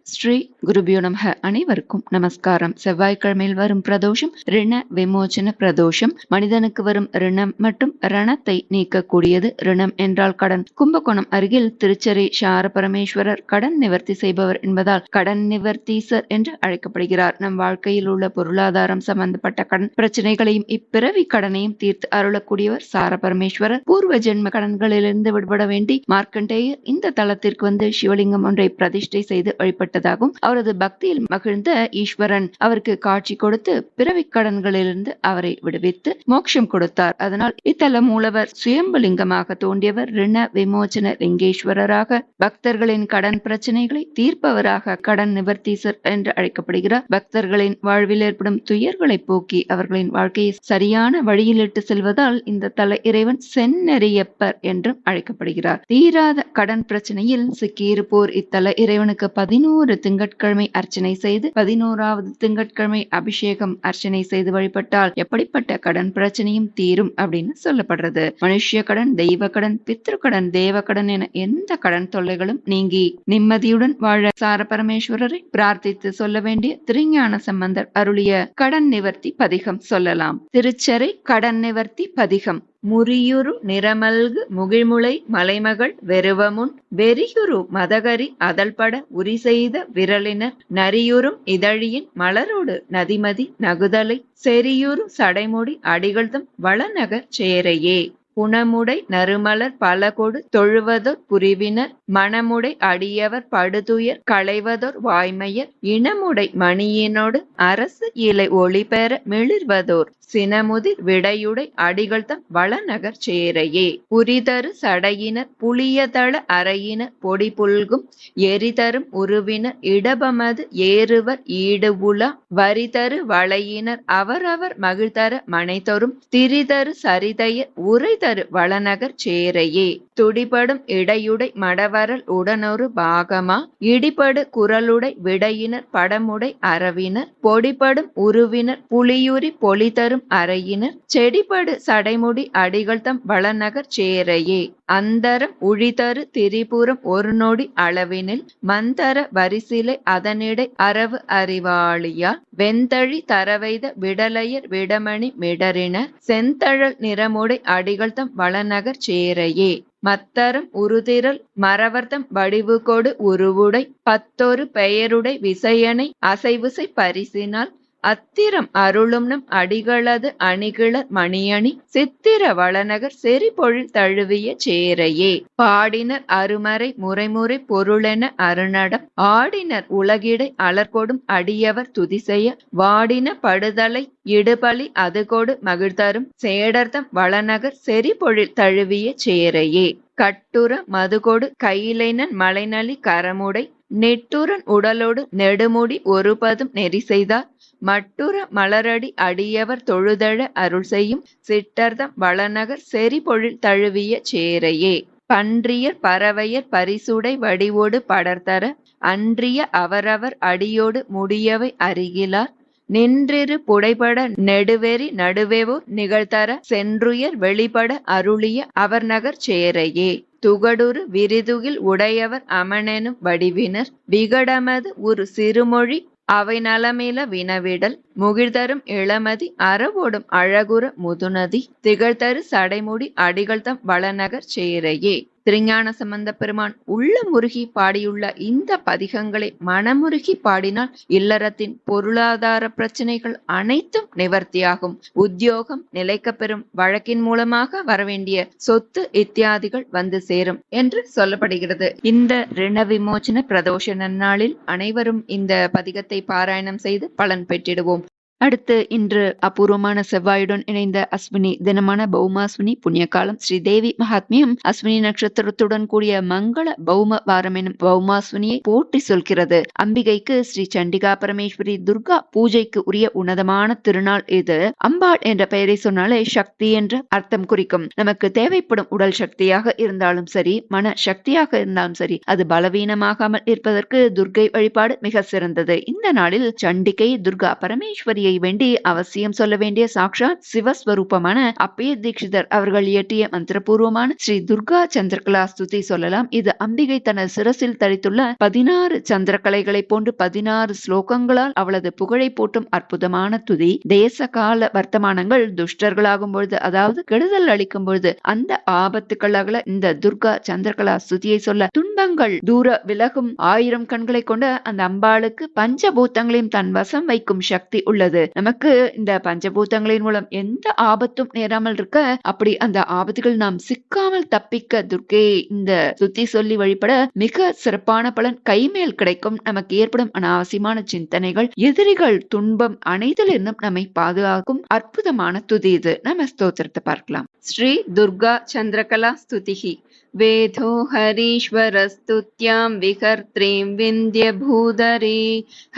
ஸ்ரீ குருபியோ நமக. அனைவருக்கும் நமஸ்காரம். செவ்வாய்க்கிழமையில் வரும் பிரதோஷம் ரிண விமோச்சன பிரதோஷம். மனிதனுக்கு வரும் ரிணம் மற்றும் ரணத்தை நீக்கக்கூடியது. ரிணம் என்றால் கடன். கும்பகோணம் அருகில் திருச்செரி சார பரமேஸ்வரர் கடன் நிவர்த்தி செய்பவர் என்பதால் கடன் நிவர்த்தீசர் என்று அழைக்கப்படுகிறார். நம் வாழ்க்கையில் உள்ள பொருளாதாரம் சம்பந்தப்பட்ட கடன் பிரச்சனைகளையும் இப்பிறவி கடனையும் தீர்த்து அருளக்கூடியவர் சார பரமேஸ்வரர். பூர்வ ஜென்ம கடன்களிலிருந்து விடுபட வேண்டி மார்க்கண்டேயர் இந்த தலத்திற்கு வந்து சிவலிங்கம் ஒன்றை பிரதிஷ்டை செய்து வழிபட்டார். அவரது பக்தியில் மகிழ்ந்த ஈஸ்வரன் அவருக்கு காட்சி கொடுத்து பிறவிக் கடன்களிலிருந்து அவரை விடுவித்து மோட்சம் கொடுத்தார். அதனால் இத்தல மூலவர் சுயம்புலிங்கமாக தோன்றியவர் ரிண விமோச்சன லிங்கேஸ்வரராக பக்தர்களின் கடன் பிரச்சனைகளை தீர்ப்பவராக கடன் நிவர்த்தீசர் என்று அழைக்கப்படுகிறார். பக்தர்களின் வாழ்வில் ஏற்படும் துயர்களை போக்கி அவர்களின் வாழ்க்கையை சரியான வழியில் இட்டு செல்வதால் இந்த தல இறைவன் செந்நெறியப்பர் என்றும் அழைக்கப்படுகிறார். தீராத கடன் பிரச்சனையில் சிக்கியிருப்போர் இத்தல இறைவனுக்கு 11 திங்கட்கிழமை அர்ச்சனை செய்து 11வது திங்கட்கிழமை அபிஷேகம் அர்ச்சனை செய்து வழிபட்டால் எப்படிப்பட்ட கடன் பிரச்சனையும் தீரும் அப்படின்னு சொல்லப்படுறது. மனுஷிய கடன், தெய்வ கடன், பித்ரு கடன், தேவ கடன் என எந்த கடன் தொல்லைகளும் நீங்கி நிம்மதியுடன் வாழ சார பரமேஸ்வரரை பிரார்த்தித்து சொல்ல வேண்டிய திருஞான சம்பந்தர் அருளிய கடன் நிவர்த்தி பதிகம் சொல்லலாம். திருச்செரை கடன் நிவர்த்தி பதிகம். முரியுரு நிறமல்கு முகிழ்முளை மலைமகள் வெறுவமுன் வெறியுரு மதகரி அதழ்பட உரி செய்த விரலினர் நரியுறும் இதழியின் மலரோடு நதிமதி நகுதலை செரியுறு சடைமுடி அடிகள்தம் வளநகர் சேரையே. புனமுடை நறுமலர் பலகொடு தொழுவதோர் புரிவினர் மணமுடை அடியவர் படுதுயர் களைவதோர் வாய்மையர் இனமுடை மணியினோடு அரசு இலை ஒளிபெற மிளிர்வதோர் சினமுதிர் விடையுடை அடிகள்தம் வளநகர் சேரையே. புரிதரு சடையினர் புளியதள அறையினர் பொடி புல்கும் எரிதரும் உருவினர் இடபமது ஏறுவர் ஈடுபுலா வரிதரு வளையினர் அவரவர் மகிழ்தர மனைதொரும் திரிதரு சரிதையர் உரைதரு வளநகர் சேரையே. துடிபடும் இடையுடை மடவரல் உடனொரு பாகமா இடிபடு குரலுடை விடையினர் படமுடை அரவினர் பொடிபடும் உருவினர் புலியுரி பொலிதரும் அறையினர் செடிபடு சடைமுடி அடிகள்தம் வளநகர் சேரையே. அந்தரம் உழிதரு திரிபுரம் ஒரு நொடி அளவினில் மந்தர வரிசிலை அதனிடை அரவு அறிவாளியால் வெந்தழி தரவைத விடலையர் விடமணி மிடறினர் செந்தழல் நிறமுடை அடிகள்தம் வளநகர் சேரையே. மத்தரம் உருதிரல் மரவர்த்தம் வடிவுகொடு உருவுடை பத்தொரு பெயருடை விசையனை அசைவுசை பரிசினால் அத்திரம் அருளும் நம் அடிகளது அணிகிளர் மணியணி சித்திர வளநகர் செறிபொழில் தழுவிய சேரையே. பாடினர் அருமறை முறைமுறை பொருளென அருநடம் ஆடினர் உலகிடை அலர்கொடும் அடியவர் துதிசெய்ய வாடின படுதலை இடுபலி அதுகொடு மகிழ்தரும் சேடர்தம் வளநகர் செறிபொழில் தழுவிய சேரையே. கட்டுர மதுகொடு கையிலைனன் மலைநலி கரமுடை நெட்டுரன் உடலோடு நெடுமுடி ஒருபதும் நெறி செய்தார் மட்டுர மலரடி அடியவர் தொழுதழ அருள் செய்யும் சிட்டர்தம் வளநகர் செறிபொழில் தழுவிய சேரையே. பன்றியர் பறவையர் பரிசுடை வடிவோடு படர்தர அன்றிய அவரவர் அடியோடு முடியவை அருகிலார் நின்றிரு புடைபட நெடுவெறி நடுவேவோர் நிகழ்தர சென்றுயர் வெளிப்பட அருளிய அவர்நகர் சேரையே. துகடுரு விரிதுகில் உடையவர் அமனெனும் வடிவினர் விகடமது ஒரு சிறுமொழி அவை நலமேல வினவிடல் முகிழ்தரும் இளமதி அறவோடும் அழகுற முதுநதி திகழ்தரு சடைமுடி அடிகள்தம் வளநகர் சேரையே. திருஞான சம்பந்த பெருமான் உள்ள முருகி பாடியுள்ள இந்த பதிகங்களை மனமுருகி பாடினால் இல்லறத்தின் பொருளாதார பிரச்சனைகள் அனைத்தும் நிவர்த்தியாகும். உத்தியோகம் நிலைக்க பெறும் வழக்கின் மூலமாக வரவேண்டிய சொத்து இத்தியாதிகள் வந்து சேரும் என்று சொல்லப்படுகிறது. இந்த ரிண விமோச்சன பிரதோஷ நன்னாளில் அனைவரும் இந்த பதிகத்தை பாராயணம் செய்து பலன் பெற்றிடுவோம். அடுத்து இன்று அபூர்வமான செவ்வாயுடன் இணைந்த அஸ்வினி தினமான பௌமாஸ்வினி புண்ணிய காலம். ஸ்ரீதேவி மகாத்மியம் அஸ்வினி நட்சத்திரத்துடன் கூடிய மங்கள பௌம வாரம் எனும் பௌமாஸ்வினியை போற்றி சொல்கிறது. அம்பிகைக்கு ஸ்ரீ சண்டிகா பரமேஸ்வரி துர்கா பூஜைக்கு உரிய உன்னதமான திருநாள் இது. அம்பாள் என்ற பெயரை சொன்னாலே சக்தி என்ற அர்த்தம் குறிக்கும். நமக்கு தேவைப்படும் உடல் சக்தியாக இருந்தாலும் சரி, மன சக்தியாக இருந்தாலும் சரி, அது பலவீனமாகாமல் இருப்பதற்கு துர்கை வழிபாடு மிக சிறந்தது. இந்த நாளில் சண்டிகை துர்கா பரமேஸ்வரியை வேண்டி அவசியம் சொல்ல வேண்டிய சாக்ஷாத் சிவஸ்வரூபமான அப்பைய தீட்சிதர் அவர்கள் இயற்றிய மந்திரபூர்வமான ஸ்ரீ துர்கா சந்திரகலா ஸ்துதி சொல்லலாம். இது அம்பிகை தனது சிரசில் தரித்துள்ள 16 சந்திரகலைகளை போன்று 16 ஸ்லோகங்களால் அவளது புகழை போற்றும் அற்புதமான துதி. தேச கால வர்த்தமானங்கள் துஷ்டர்களாகும் பொழுது, அதாவது கெடுதல் அளிக்கும் பொழுது, அந்த ஆபத்துக்களாக இந்த துர்கா சந்திரகலா ஸ்துதியை சொல்ல துன்பங்கள் தூர விலகும் 1000 கண்களை கொண்ட அந்த அம்பாளுக்கு பஞ்சபூதங்களையும் தன் வசம் வைக்கும் சக்தி உள்ளது. நமக்கு இந்த பஞ்சபூதங்களின் மூலம் எந்த ஆபத்தும் நேராமல் இருக்க, அப்படி அந்த ஆபத்துகள் நாம் சிக்காமல் தப்பிக்க துர்க்கை இந்த சுத்தி சொல்லி வழிபட மிக சிறப்பான பலன் கைமேல் கிடைக்கும். நமக்கு ஏற்படும் அனாவசியமான சிந்தனைகள், எதிரிகள், துன்பம் அனைத்திலிருந்தும் நம்மை பாதுகாக்கும் அற்புதமான துதி இது. நம்ம ஸ்தோத்திரத்தை பார்க்கலாம். ஸ்ரீ துர்கா சந்திரகலா ஸ்துதிஹி. वेदो हरीश्वरस्तुत्यां विहर्त्रीं विन्ध्यभूधरी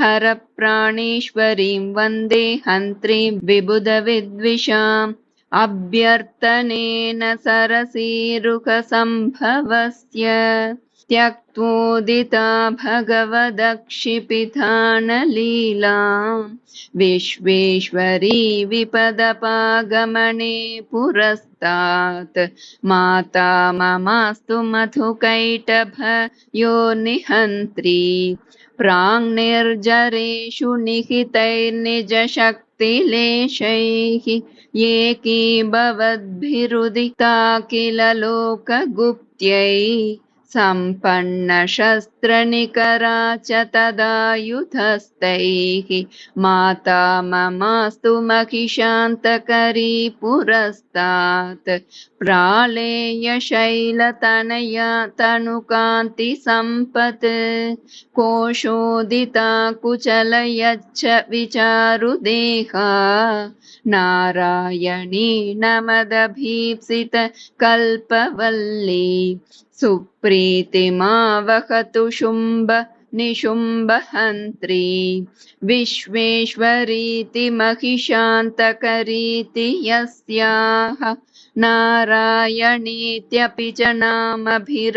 हरप्राणेश्वरीं वन्दे हन्त्रीं विबुधविद्विषाम् अभ्यर्थनेन सरसीरुखसम्भवस्य त्यक्तोदिता भगवदक्षिपिधानलीलां विश्वेश्वरी विपदपागमने पुरस्तात् माता ममास्तु मधुकैटभ योनिहन्त्री प्राङ्निर्जरेषु निहितैर्निजशक्तिलेशैः एकीभवद्भिरुदिता किल लोकगुप्त्यै सम्पन्नशस्त्रनिकरा च तदायुधस्तैः माता ममास्तु महिषान्तकरी पुरस्तात् प्रालेयशैलतनया तनुकान्तिसम्पत् कोशोदिता कुचलयच्छ विचारुदेहा नारायणी नमदभीप्सित कल्पवल्ली सुप्रीतिमावहतु शुम्भ निशुम्भहन्त्री विश्वेश्वरीति महिषान्तकरीति यस्याः नारायणीत्यपि च नामभिरङ्कितानि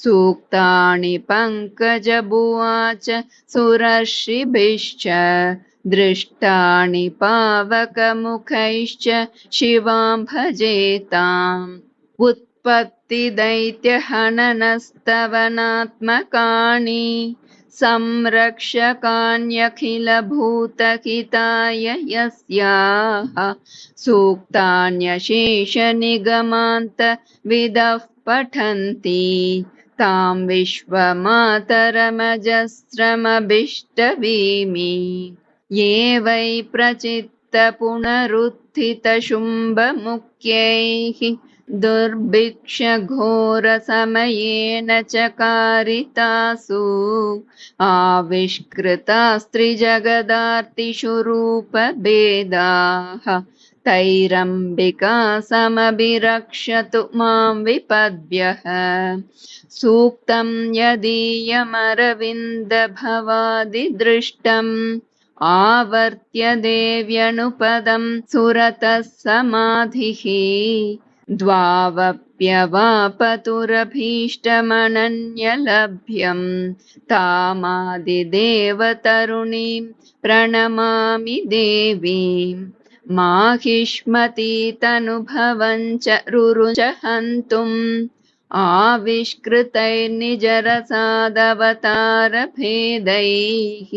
सूक्तानि पङ्कजभुवाच सुरर्षिभिश्च दृष्टानि पावकमुखैश्च शिवां भजेताम् उत्पत्तिदैत्यहननस्तवनात्मकानि संरक्षकान्यखिलभूतहिताय यस्याः सूक्तान्यशेषनिगमान्तविदः पठन्ति तां विश्वमातरमजस्रमभिष्टवीमि ये वै प्रचित्तपुनरुत्थितशुम्भमुख्यैः दुर्भिक्षघोरसमयेन च कारितासु आविष्कृतास्त्रिजगदार्तिषु रूपभेदाः तैरम्बिका समभिरक्षतु मां विपद्भ्यः सूक्तं यदीयमरविन्दभवादिदृष्टम् आवर्त्य देव्यनुपदं सुरतः समाधिः द्वावप्यवापतुरभीष्टमनन्यलभ्यं तामादिदेवतरुणीं प्रणमामि देवीं माहिष्मतीतनुभवं च रुरुच हन्तुम् आविष्कृतैर्निजरसादवतारभेदैः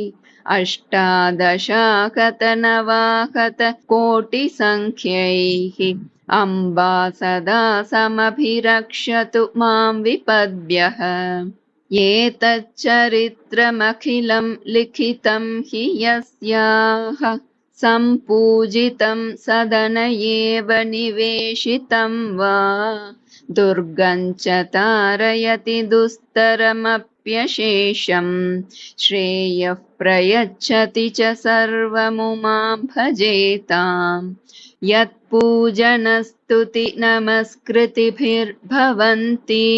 अष्टादशाकतनवाकत कोटिसङ्ख्यैः अम्बा सदा समभिरक्षतु मां विपद्भ्यः एतच्चरित्रमखिलं लिखितं हि यस्याः सम्पूजितं सदन एव निवेशितं वा दुर्गं च तारयति दुस्तरमप्यशेषं श्रेयः प्रयच्छति च सर्वमुमां भजेताम् यत्पूजनस्तुति नमस्कृतिभिर्भवन्ति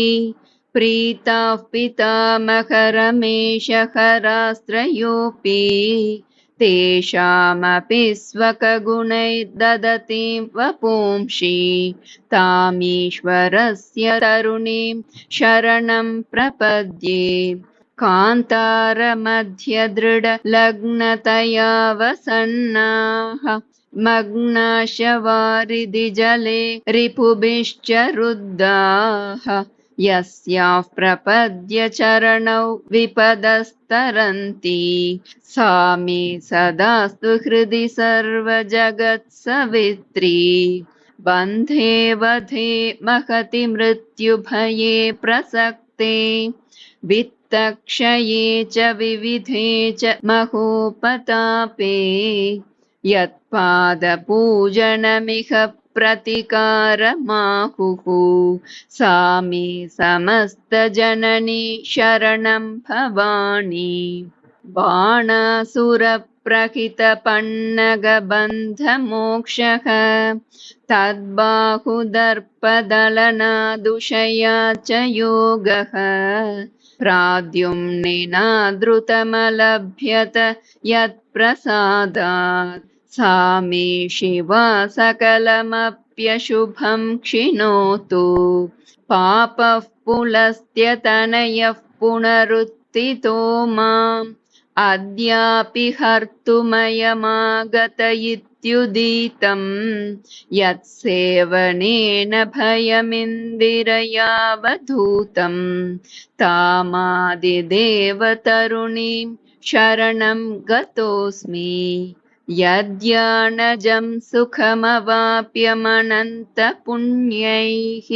प्रीताः पितामहरमेषहरास्त्रयोऽपि तेषामपि स्वकगुणैर्ददतीं वपुंषि तामीश्वरस्य तरुणीं शरणं प्रपद्ये कान्तारमध्यदृढलग्नतया वसन्नाः मग्नाशवारिधिजले रिपुभिश्च रुद्धाः यस्याः प्रपद्य चरणौ विपदस्तरन्ति सा मे सदास्तु हृदि सर्वजगत्सवित्री बन्धे वधे महति मृत्युभये प्रसक्ते वित्तक्षये च विविधे च महोपतापे यत्पादपूजनमिह प्रतिकारमाहुः सा मे समस्तजननी शरणं भवानी बाणासुरप्रहितपन्नगबन्धमोक्षः तद्बाहुदर्पदलनादुषया च योगः प्राद्युम्नेनादृतमलभ्यत यत्प्रसादात् सा मे शिवा सकलमप्यशुभं क्षिणोतु पापः पुलस्त्यतनयः पुनरुत्थितो माम् अद्यापि हर्तुमयमागत इत्युदितं यत्सेवनेन भयमिन्दिरयावधूतं तामादिदेवतरुणीं शरणं गतोऽस्मि यद्यानजं सुखमवाप्यमनन्तपुण्यैः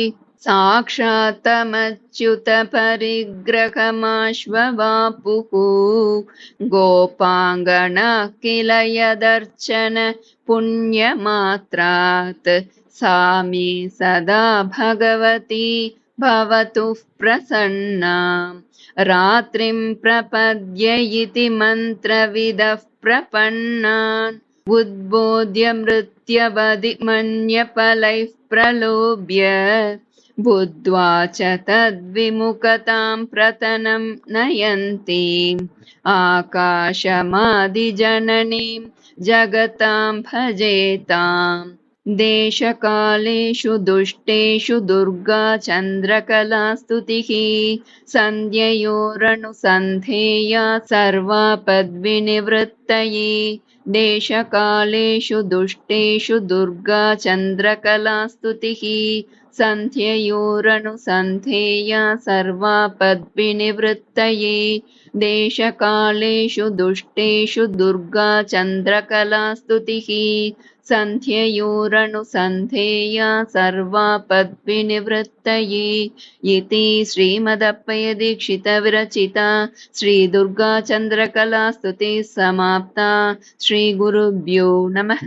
साक्षात्तमच्युतपरिग्रहमाश्ववापुः गोपाङ्गनाः किल यदर्चन पुण्यमात्रात् सा मे सदा भगवती भवतु प्रसन्ना रात्रिं प्रपद्य इति मन्त्रविदः प्रपन्नान् उद्बोध्य मृत्यवधिमन्यफलैः प्रलोभ्य बुद्ध्वा च तद्विमुखतां प्रतनं नयन्तीम् आकाशमादिजननीं जगतां भजेताम् देशकालेषु दुष्टेषु दुर्गा चन्द्रकलास्तुतिः सन्ध्ययोरनुसन्धेया सर्वापद्विनिवृत्तये देशकालेषु दुष्टेषु दुर्गा चन्द्रकलास्तुतिः सन्ध्ययोरनुसन्धेया सर्वापद्विनिवृत्तये देशकालेषु दुष्टेषु दुर्गा चन्द्रकलास्तुतिः सन्ध्ययोरनुसन्धेया सर्वापद्विनिवृत्तये इति श्रीमदप्पयदीक्षितविरचिता श्रीदुर्गाचन्द्रकलास्तुतिः समाप्ता। श्रीगुरुभ्यो नमः।